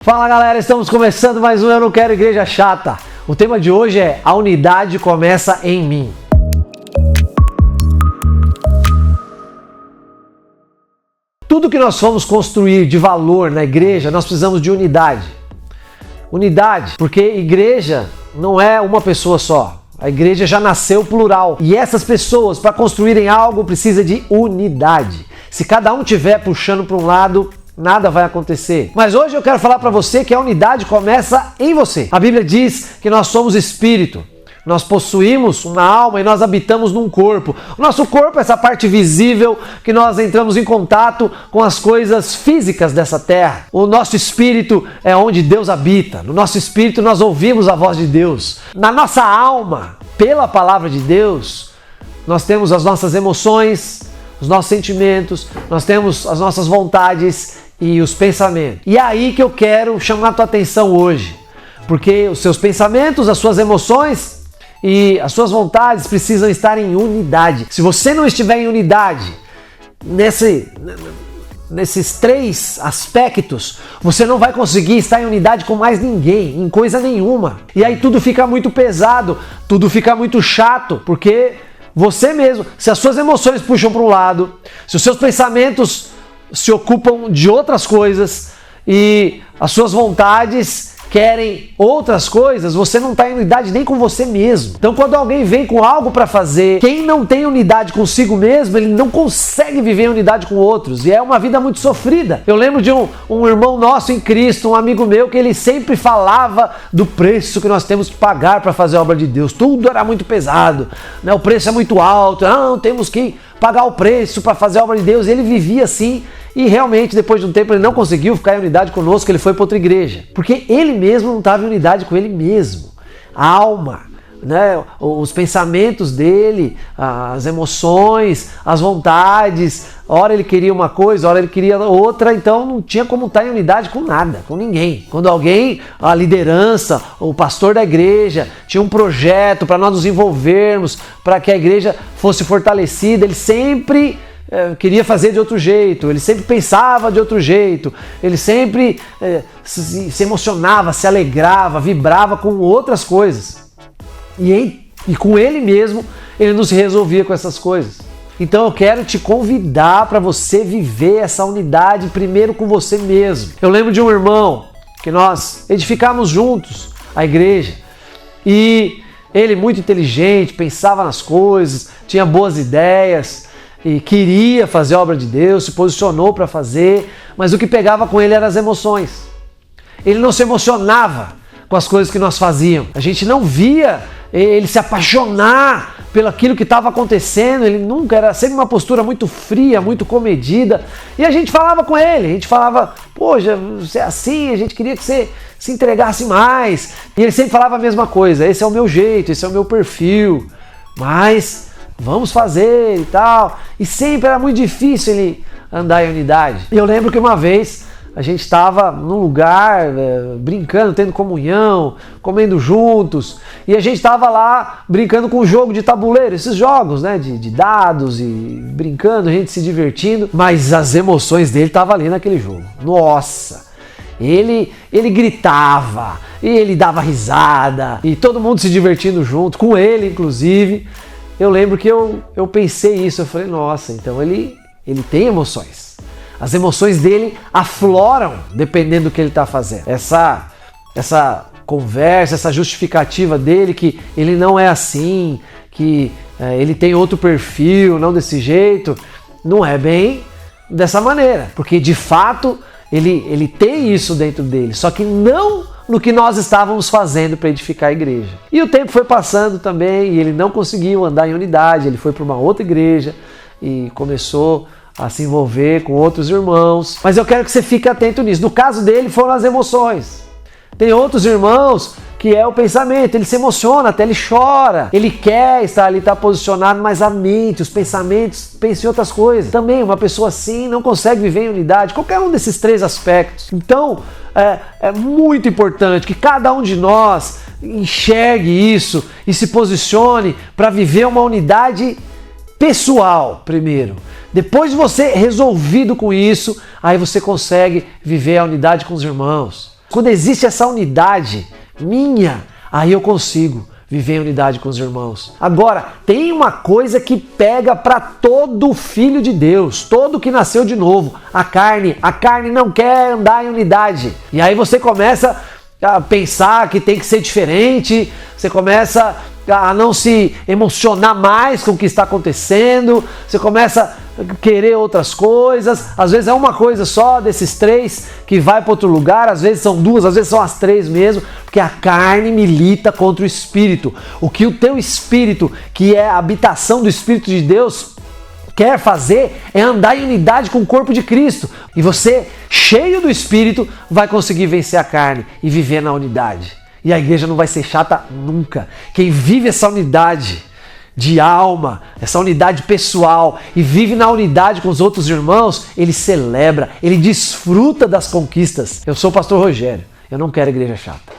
Fala galera, estamos começando mais um Eu Não Quero Igreja Chata. O tema de hoje é A Unidade Começa em Mim. Tudo que nós formos construir de valor na igreja, nós precisamos de unidade. Unidade, porque igreja não é uma pessoa só. A igreja já nasceu plural. E essas pessoas, para construírem algo, precisa de unidade. Se cada um estiver puxando para um lado, nada vai acontecer. Mas hoje eu quero falar para você que a unidade começa em você. A Bíblia diz que nós somos espírito. Nós possuímos uma alma e nós habitamos num corpo. O nosso corpo é essa parte visível que nós entramos em contato com as coisas físicas dessa terra. O nosso espírito é onde Deus habita. No nosso espírito nós ouvimos a voz de Deus. Na nossa alma, pela palavra de Deus, nós temos as nossas emoções, os nossos sentimentos, nós temos as nossas vontades e os pensamentos. E é aí que eu quero chamar a tua atenção hoje. Porque os seus pensamentos, as suas emoções e as suas vontades precisam estar em unidade. Se você não estiver em unidade nesses três aspectos, você não vai conseguir estar em unidade com mais ninguém, em coisa nenhuma. E aí tudo fica muito pesado, tudo fica muito chato, porque você mesmo, se as suas emoções puxam para um lado, se os seus pensamentos se ocupam de outras coisas e as suas vontades querem outras coisas, você não está em unidade nem com você mesmo. Então quando alguém vem com algo para fazer, quem não tem unidade consigo mesmo, ele não consegue viver em unidade com outros. E é uma vida muito sofrida. Eu lembro de um irmão nosso em Cristo, um amigo meu, que ele sempre falava do preço que nós temos que pagar para fazer a obra de Deus. Tudo era muito pesado, né? O preço é muito alto, não, temos que pagar o preço para fazer a obra de Deus. E ele vivia assim. E realmente, depois de um tempo, ele não conseguiu ficar em unidade conosco, ele foi para outra igreja. Porque ele mesmo não estava em unidade com ele mesmo. A alma, né? Os pensamentos dele, as emoções, as vontades. Ora ele queria uma coisa, ora ele queria outra, então não tinha como estar em unidade com nada, com ninguém. Quando alguém, a liderança, o pastor da igreja, tinha um projeto para nós nos envolvermos, para que a igreja fosse fortalecida, ele sempre queria fazer de outro jeito, ele sempre pensava de outro jeito, ele sempre se emocionava, se alegrava, vibrava com outras coisas. E com ele mesmo, ele não se resolvia com essas coisas. Então eu quero te convidar para você viver essa unidade primeiro com você mesmo. Eu lembro de um irmão que nós edificamos juntos a igreja e ele muito inteligente, pensava nas coisas, tinha boas ideias, e queria fazer a obra de Deus, se posicionou para fazer, mas o que pegava com ele eram as emoções. Ele não se emocionava com as coisas que nós fazíamos. A gente não via ele se apaixonar pelo aquilo que estava acontecendo, ele nunca, era sempre uma postura muito fria, muito comedida. E a gente falava com ele, a gente falava, poxa, você é assim, a gente queria que você se entregasse mais. E ele sempre falava a mesma coisa, esse é o meu jeito, esse é o meu perfil, mas vamos fazer e tal. E sempre era muito difícil ele andar em unidade. E eu lembro que uma vez a gente estava num lugar brincando, tendo comunhão, comendo juntos. E a gente estava lá brincando com o jogo de tabuleiro, esses jogos, né, de dados e brincando, a gente se divertindo. Mas as emoções dele estavam ali naquele jogo. Nossa! Ele gritava, e ele dava risada, e todo mundo se divertindo junto, com ele inclusive. Eu lembro que eu pensei isso, eu falei, nossa, então ele tem emoções. As emoções dele afloram dependendo do que ele está fazendo. Essa conversa, essa justificativa dele que ele não é assim, que ele tem outro perfil, não desse jeito, não é bem dessa maneira. Porque de fato ele tem isso dentro dele, só que não no que nós estávamos fazendo para edificar a igreja. E o tempo foi passando também e ele não conseguiu andar em unidade, ele foi para uma outra igreja e começou a se envolver com outros irmãos. Mas eu quero que você fique atento nisso. No caso dele foram as emoções. Tem outros irmãos que é o pensamento, ele se emociona, até ele chora, ele quer estar ali, estar posicionado, mas a mente, os pensamentos, pensa em outras coisas. Também uma pessoa assim não consegue viver em unidade, qualquer um desses três aspectos. Então é muito importante que cada um de nós enxergue isso e se posicione para viver uma unidade pessoal primeiro. Depois de você resolvido com isso, aí você consegue viver a unidade com os irmãos. Quando existe essa unidade minha, aí eu consigo viver em unidade com os irmãos. Agora, tem uma coisa que pega para todo filho de Deus, todo que nasceu de novo, a carne. A carne não quer andar em unidade. E aí você começa a pensar que tem que ser diferente, você começa a não se emocionar mais com o que está acontecendo, você começa a querer outras coisas, às vezes é uma coisa só desses três que vai para outro lugar, às vezes são duas, às vezes são as três mesmo, porque a carne milita contra o espírito. O que o teu espírito, que é a habitação do Espírito de Deus, quer fazer é andar em unidade com o corpo de Cristo. E você, cheio do Espírito, vai conseguir vencer a carne e viver na unidade. E a igreja não vai ser chata nunca. Quem vive essa unidade de alma, essa unidade pessoal e vive na unidade com os outros irmãos, ele celebra, ele desfruta das conquistas. Eu sou o pastor Rogério, eu não quero igreja chata.